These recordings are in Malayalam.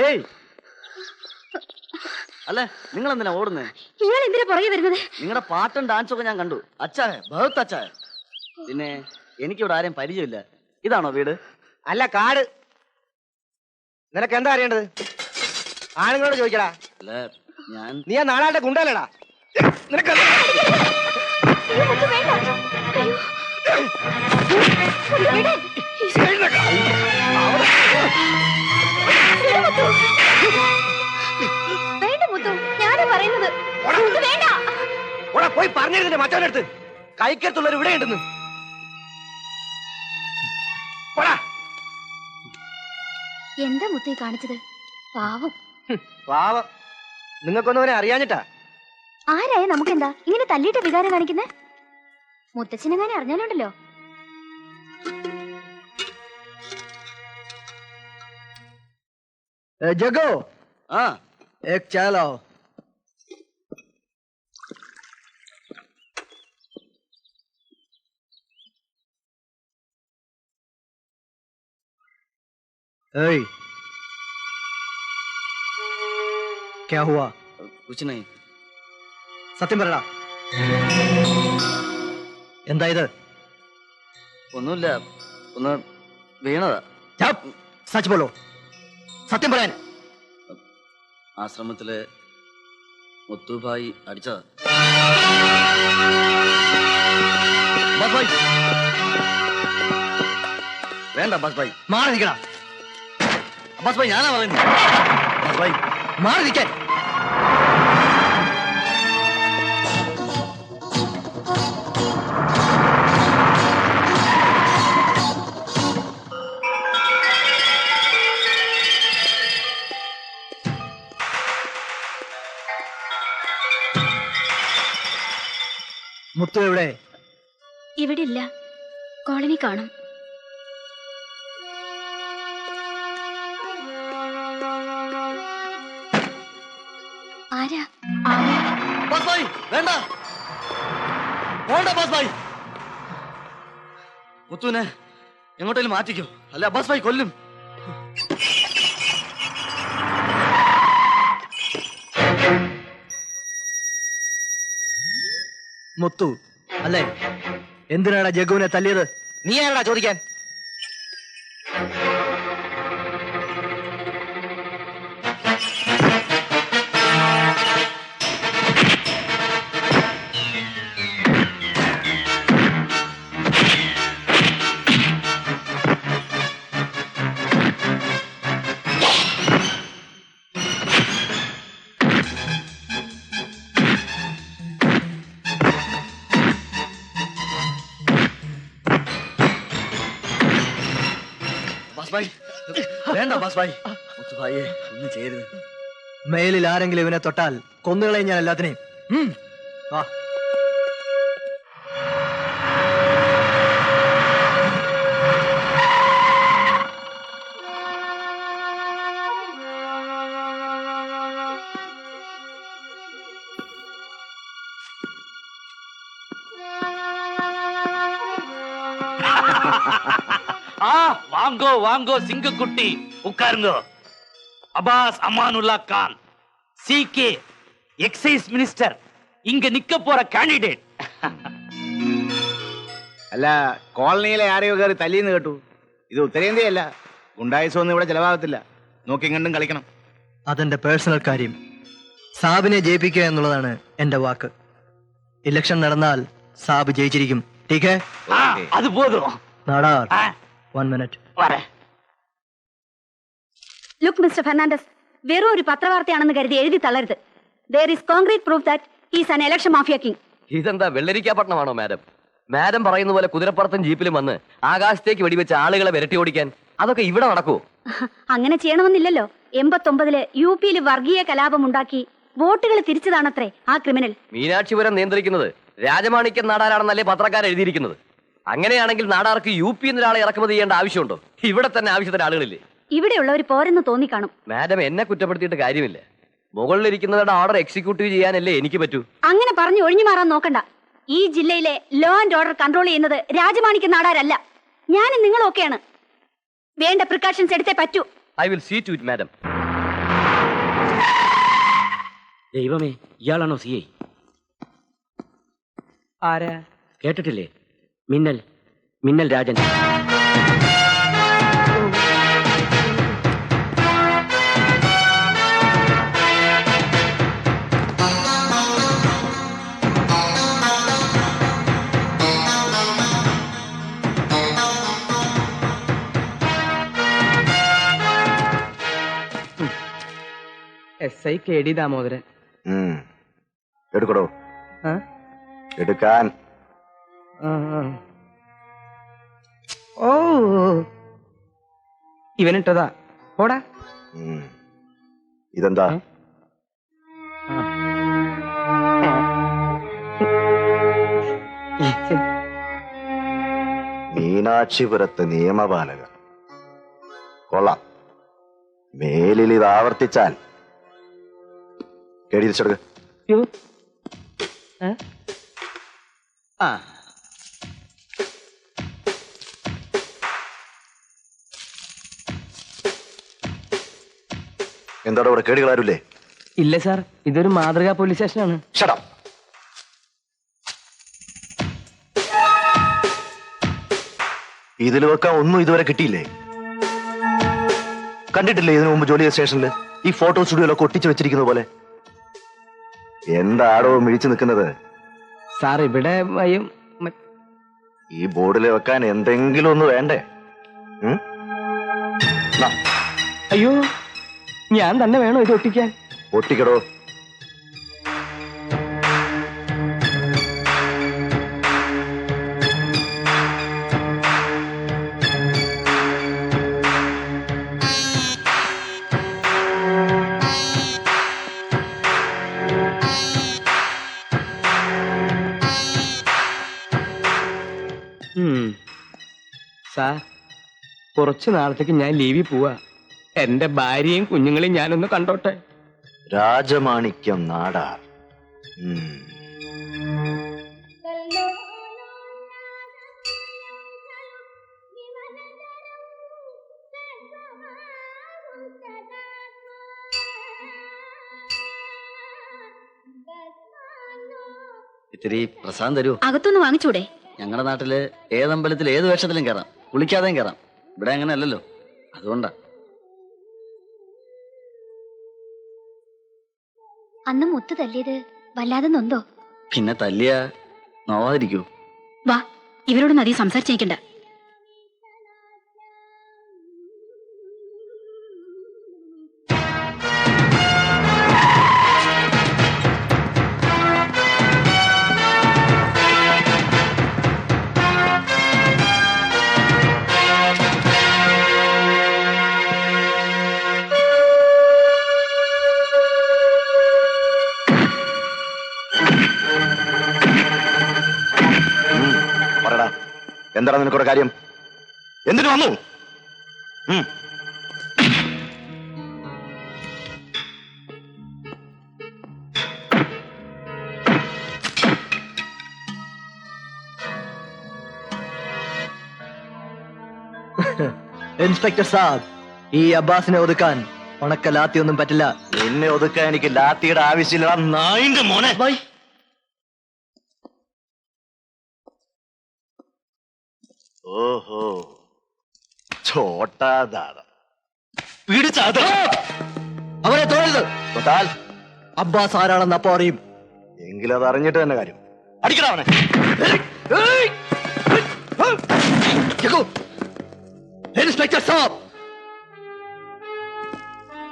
ഏയ് അല്ലേ, നിങ്ങൾ എന്തിനാ ഓടുന്നേ? ഇയാൾ എന്തിനാ പുറകെ വരുന്നത്? നിങ്ങളുടെ പാട്ടും ഡാൻസും ഒക്കെ ഞാൻ കണ്ടു. അച്ചായ ബഹുത്ത് അച്ചായ. പിന്നെ എനിക്കിവിടെ ആരെയും പരിചയമില്ല. ഇതാണോ വീട്? അല്ല, കാട്. നിനക്ക് എന്താ അറിയേണ്ടത്? ആണുങ്ങളോട് ചോദിക്കടാ. അല്ല, നീ ആ നാളാളുടെ ഗുണ്ടല്ലടാ. നിനക്ക് പോയി പറഞ്ഞിരുന്നില്ല മറ്റവനടുത്ത് കൈക്കത്തുള്ളവർ ഇവിടെ ഉണ്ടെന്ന്. എന്താ മുത്തേ കാണിച്ചത്? പാവം. പാവം. നിങ്ങൾക്കൊന്നും അവനെ അറിയാഞ്ഞിട്ടാ. ആരായ നമുക്കെന്താ ഇങ്ങനെ തല്ലിയിട്ട വികാരം കാണിക്കുന്നേ? മുത്തച്ഛനെങ്ങനെ അറിഞ്ഞാലുണ്ടല്ലോ. ജഗോ, एक चाय लाओ. क्या हुआ? कुछ नहीं. സത്യം പറയടാ, എന്താ ഇത്? ഒന്നുമില്ല, ഒന്ന് വീണതാ. സച്ച് ബോളോ, സത്യം പറയാൻ. ആശ്രമത്തില് മുത്തുഭായി അടിച്ചതാ. ബസ് ഭായ് വേണ്ട, ബസ് ഭായ് മാറി നിൽക്കടാ. ബസ് ഭായ് ഞാനാ പറയുന്നു. ബസ് ഭായ് മാറി നിൽക്കാൻ. മുത്തു എവിടെ? ഇവിടെ ഇല്ല, കോളനി കാണും. ആരാ? ബസ് ഭായ് വേണ്ട, വേണ്ട ബസ് ഭായ്. മുത്തുവിനെ എങ്ങോട്ടേലും മാറ്റിക്കോ, അല്ല ബസ് ഭായ് കൊല്ലും. മുത്തു അല്ലേ? എന്തിനാടാ ജഗുവിനെ തല്ലിയത്? നീ ആരാടാ ചോദിക്കാൻ? വേണ്ട ബസ് ഭായ്, മുത്തുഭായിയെ ഒന്നും ചെയ്യരുത്. മേലിൽ ആരെങ്കിലും ഇവനെ തൊട്ടാൽ കൊന്നുകളയും ഞാൻ എല്ലാത്തിനെയും. வாங்கோ வாங்கோ சிங்கக்குட்டி, உட்காருங்க. அபாஸ் அமானுல்லா கான், சிகே எக்ஸைஸ் மினிஸ்டர், இங்க நிக்க போற கேண்டிடேட். അല്ല, കോളനിയിലെ ആരെയോ കയറി തല്ലിന്ന് കേട്ടു. ഇത് ഉത്തരേന്ത്യയല്ല, ഗുണ്ടായുസൊന്നും ഇവിടെ ചെലവാകത്തില്ല. നോക്കിയും കണ്ടും കളിക്കണം. അതെന്റെ പേഴ്സണൽ കാര്യം. സാബിനെ ജയിപ്പിക്കുക എന്നുള്ളതാണ് എന്റെ വാക്ക്. ഇലക്ഷൻ നടന്നാൽ സാബ് ജയിച്ചിരിക്കും. ടീക്കേ, அது போதும். Nadar, 1 minute. Look mister Fernandes, വെറും ഒരു പത്രവാർത്തയാണെന്ന് കരുതി എഴുതി തള്ളരുത്. There is concrete proof that he is an election mafia king. ഇതെന്താ വെള്ളരിക്കാപട്ടണമാണോ മാഡം? മാഡം പറയുന്ന പോലെ കുതിരപ്പുറത്തും ജീപ്പിലും വന്ന് ആകാശത്തേക്ക് വെടിവെച്ച് ആളുകളെ വിരട്ടി ഓടിക്കാൻ അതൊക്കെ ഇവിടെ നടക്കുവോ? അങ്ങനെ ചെയ്യണമെന്നില്ലല്ലോ. 89-ല് UP-യിൽ വർഗീയ കലാപം ഉണ്ടാക്കി വോട്ടുകൾ തിരിച്ചതാണത്രേ ആ ക്രിമിനൽ. മീനാക്ഷിപുരം നിയന്ത്രിക്കുന്നത് രാജമാണിക്യം നാടാരാണെന്നല്ലേ പത്രക്കാർ എഴുതിയിരിക്കുന്നത്. അങ്ങനെയാണെങ്കിൽ നാടാർക്ക് UP എന്നൊരാളെ ഇറക്കുമതി ചെയ്യേണ്ട ആവശ്യമുണ്ടോ? ഇവിടെ തന്നെ ആവശ്യത്തിന് ആളുകളില്ലേ? ഇവിടെയുള്ളവർ പോരെന്ന് തോന്നിക്കാണും. മാഡം എന്നെ കുറ്റപ്പെടുത്തിയിട്ട് കാര്യമില്ല. മുകളിലിരിക്കുന്നവരുടെ ഓർഡർ എക്സിക്യൂട്ടീവ് ചെയ്യാനല്ലേ എനിക്ക് പറ്റൂ. അങ്ങനെ പറഞ്ഞു ഒഴിഞ്ഞു മാറാൻ നോക്കണ്ട. ഈ ജില്ലയിലെ ലോ ആൻഡ് ഓർഡർ കൺട്രോൾ ചെയ്യുന്നത് രാജമാണിക്യം നാടാരല്ല, ഞാനും നിങ്ങളൊക്കെയാണ്. വേണ്ട പ്രിക്കോഷൻസ് എടുത്തേ പറ്റൂ. I will see to it, madam. ദൈവമേ, ഇയാളാണോ സി ഐ? ആരാ? കേട്ടിട്ടില്ലേ? മിന്നൽ മിന്നൽ രാജൻ. SI KD Damodaran. എടുക്കടോ, ആ? എടുക്കാൻ. ആ, ആ. ഓ, ഇവനിട്ടതാ. പോടാ. ഇതെന്താ? മീനാക്ഷിപുരത്ത് നിയമപാലക. കൊള്ളാം. മേലിൽ ഇത് ആവർത്തിച്ചാൽ എഴുതിച്ചെടുക്ക. ആ, എന്താടോ ഇവിടെ കേടുകളാരുല്ലേ? ഇല്ല സാർ, ഇതൊരു മാതൃകാ പോലീസ് സ്റ്റേഷനാണ്. ഷടം. ഇതിൽ വെക്കാൻ ഒന്നും ഇതുവരെ കിട്ടിയില്ലേ? കണ്ടിട്ടില്ലേ ഇതിനു മുമ്പ് ജോലി ചെയ്ത സ്റ്റേഷനിൽ ഈ ഫോട്ടോ സ്റ്റുഡിയോയിലൊക്കെ ഒട്ടിച്ചു വെച്ചിരിക്കുന്ന പോലെ? എന്താടോ മിഴിച്ചു നിൽക്കുന്നത്? സാർ ഇവിടെ ഈ ബോർഡിൽ വെക്കാൻ എന്തെങ്കിലും ഒന്ന് വേണ്ടേ? അയ്യോ, ഞാൻ തന്നെ വേണോ ഇത് ഒട്ടിക്കാൻ? ഒട്ടിക്കടോ. സാർ, കുറച്ചു നാളത്തേക്ക് ഞാൻ ലീവിൽ പോവാ. എന്റെ ഭാര്യയും കുഞ്ഞുങ്ങളെയും ഞാനൊന്ന് കണ്ടോട്ടെ. രാജമാണിക്യം നാടാർ. ഇത്തിരി പ്രസാദം തരൂ. അകത്തൊന്ന് വാങ്ങിച്ചൂടെ? ഞങ്ങളുടെ നാട്ടില് ഏതമ്പലത്തിൽ ഏത് വേഷത്തിലും കയറാം, കുളിക്കാതെയും കയറാം. ഇവിടെ അങ്ങനെ അല്ലല്ലോ, അതുകൊണ്ടാ. അന്ന് മുത്ത് തല്ലിയത് വല്ലാതെ നൊന്തോ? പിന്നെ തല്ലിയ നോവാതിരിക്കൂ. വാ, ഇവരോടൊന്നും അധികം സംസാരിച്ചേക്കണ്ട. എന്താണ് നിനക്കൊരു കാര്യം? എന്തിനു വന്നു? ഇൻസ്പെക്ടർ സാബ്, ഈ അബ്ബാസിനെ ഒതുക്കാൻ ഉണക്ക ലാത്തിയൊന്നും പറ്റില്ല. നിന്നെ ഒതുക്കാൻ എനിക്ക് ലാത്തിയുടെ ആവശ്യമില്ല. നായിന്റെ മോനെ. ഓഹോ, ചോട്ടാദാദ പിടിച്ചാത. അവരെ തൊഴരുത്. തൊട്ടാൽ അബ്ബാസ് ആരാണെന്ന് അപ്പോ അറിയും. എങ്കിലത് അറിഞ്ഞിട്ട് തന്നെ കാര്യം. അടിക്കടാ അവനെ. ഇൻസ്പെക്ടർ സാബ്,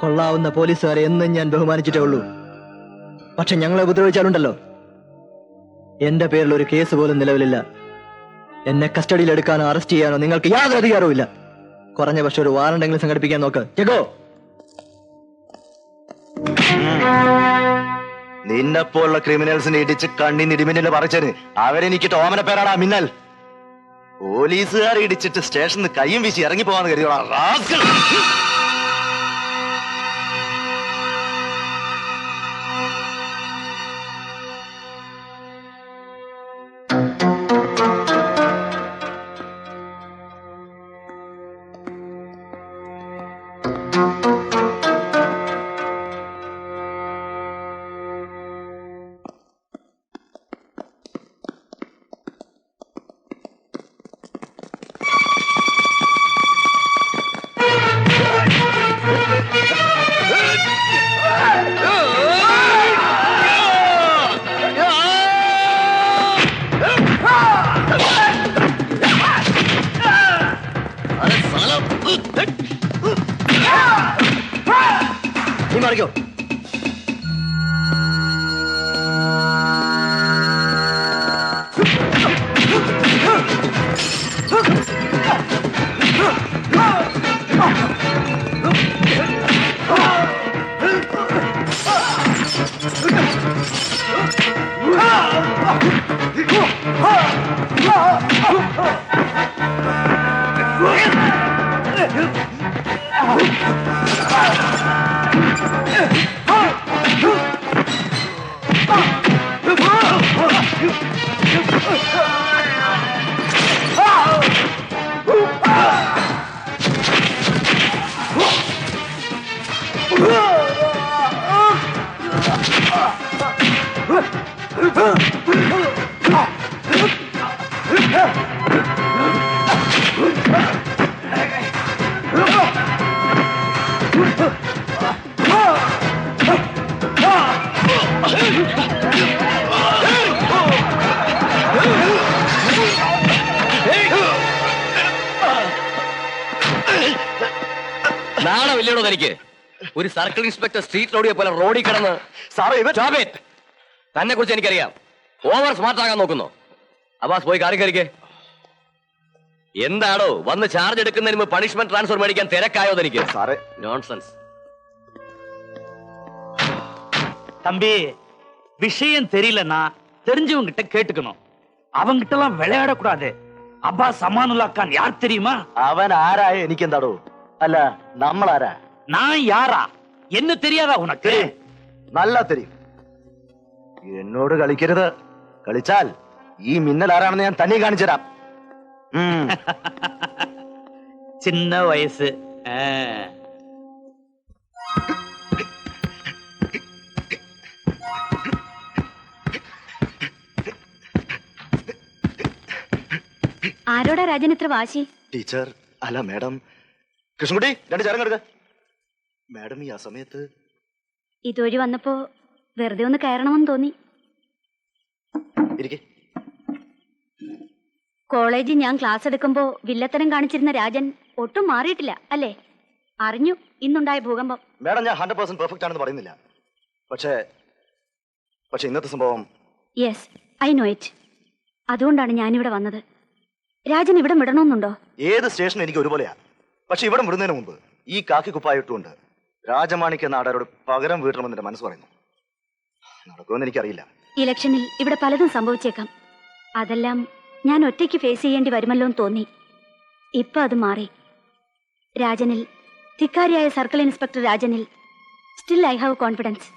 കൊള്ളാവുന്ന പോലീസുകാരെ എന്നും ഞാൻ ബഹുമാനിച്ചിട്ടേ ഉള്ളൂ. പക്ഷെ ഞങ്ങളെ ഉപദ്രവിച്ചാലുണ്ടല്ലോ, എന്റെ പേരിൽ ഒരു കേസ് പോലും നിലവിലില്ല. എന്നെ കസ്റ്റഡിയിൽ എടുക്കാനോ അറസ്റ്റ് ചെയ്യാനോ നിങ്ങൾക്ക് യാതൊരു അധികാരവും ഇല്ല. കുറഞ്ഞ പക്ഷെ ഒരു വാറണ്ടെങ്കിലും സംഘടിപ്പിക്കാൻ നോക്ക്. ചെഗോ, നിന്നെപ്പോലുള്ള ക്രിമിനൽസിനെ ഇടിച്ച് കണ്ണിന്നിടിമിന്നല് പറിച്ചന് അവരെനിക്ക് ടോമന പേരാടാ മിന്നൽ. പോലീസുകാരെ ഇടിച്ചിട്ട് സ്റ്റേഷനിൽ കയ്യും വീശി ഇറങ്ങി പോവാന്ന് കരുതിയോളാ. നീ മാറിക്കോ. നാണമില്ലടോ തനിക്ക്? ഒരു സർക്കിൾ ഇൻസ്പെക്ടർ സ്ട്രീറ്റ് റോഡിയെ പോലെ റോഡിൽ കിടന്ന് സാറേ ഇവൻ തന്നെ കുറിച്ച് എനിക്കറിയാം. ഓവർ സ്മാർട്ട് ആകാൻ നോക്കുന്നു. അബ്ബാസ് പോയി കാറി കയറിക്കേ. എന്താണോ വന്ന് ചാർജ് എടുക്കുന്നതിന് മുമ്പ് പണിഷ്മെന്റ് ട്രാൻസ്ഫർ മേടിക്കാൻ തിരക്കായോ തനിക്ക്? സാറേ നോൺസെൻസ്. தம்பி விஷயம் தெரியலன்னா தெரிஞ்சவங்க கிட்ட கேட்டுக்கணும். அவங்கிட்ட எல்லாம் விளையாடக்கூடாது. அப்பா சமானுல்லா கான் யார் தெரியுமா? അവൻ ആരായ എനിക്കെന്താടോ? അല്ല നമ്മളാരാ? நான் யாரா என்ன தெரியாதா உனக்கு? നല്ല തെരിയും. എന്നോട് കളിക്കരുത്. കളിച്ചാൽ ഈ മിന്നൽ ആരാണെന്ന് ഞാൻ തന്നെ കാണിച്ചു തരാം. சின்ன வயசு. ആരോടാ രാജൻ ഇത്ര വാശി? ടീച്ചർ അല്ല മാഡം. കൃഷ്ണൻകുട്ടി 2 ചാരം കെടുക്ക. മാഡം ഈ ആ സമയത്ത് ഇതുവഴി വന്നപ്പോ വെറുതെ ഒന്ന് കയറണമെന്ന് തോന്നി. ഇരിക്കെ. കോളേജിൽ ഞാൻ ക്ലാസ് എടുക്കുമ്പോ വില്ലത്തരം കാണിച്ചിരുന്ന രാജൻ ഒട്ടും മാറിയിട്ടില്ല അല്ലേ? അറിഞ്ഞു ഇന്നുണ്ടായ ഭൂകമ്പം. മാഡം ഞാൻ 100% പെർഫെക്റ്റ് ആണെന്ന് പറയുന്നില്ല. പക്ഷേ ഇന്നത്തെ സംഭവം. Yes, I know it. അതുകൊണ്ടാണ് ഞാനിവിടെ വന്നത്. രാജൻ ഇവിടെ വിടണമെന്നുണ്ടോ? ഏത് സ്റ്റേഷൻ എനിക്ക് ഒരുപോലെയാ. പക്ഷെ ഇവിടെ വിടുന്നതിന് മുമ്പ് ഈ കാക്കി കുപ്പായിട്ടുകൊണ്ട് രാജമാണിക്യ നാടാരോട് പകരം വീട്ടണമെന്ന് എന്റെ മനസ്സ് പറയുന്നു. നടക്കുമെന്ന് എനിക്കറിയില്ല. ഇലക്ഷനിൽ ഇവിടെ പലതും സംഭവിച്ചേക്കാം. അതെല്ലാം ഞാൻ ഒറ്റയ്ക്ക് ഫേസ് ചെയ്യേണ്ടി വരുമല്ലോ എന്ന് തോന്നി. ഇപ്പൊ അത് മാറി. രാജനിൽ, ധിക്കാരിയായ സർക്കിൾ ഇൻസ്പെക്ടർ രാജനിൽ സ്റ്റിൽ ഐ ഹാവ് കോൺഫിഡൻസ്.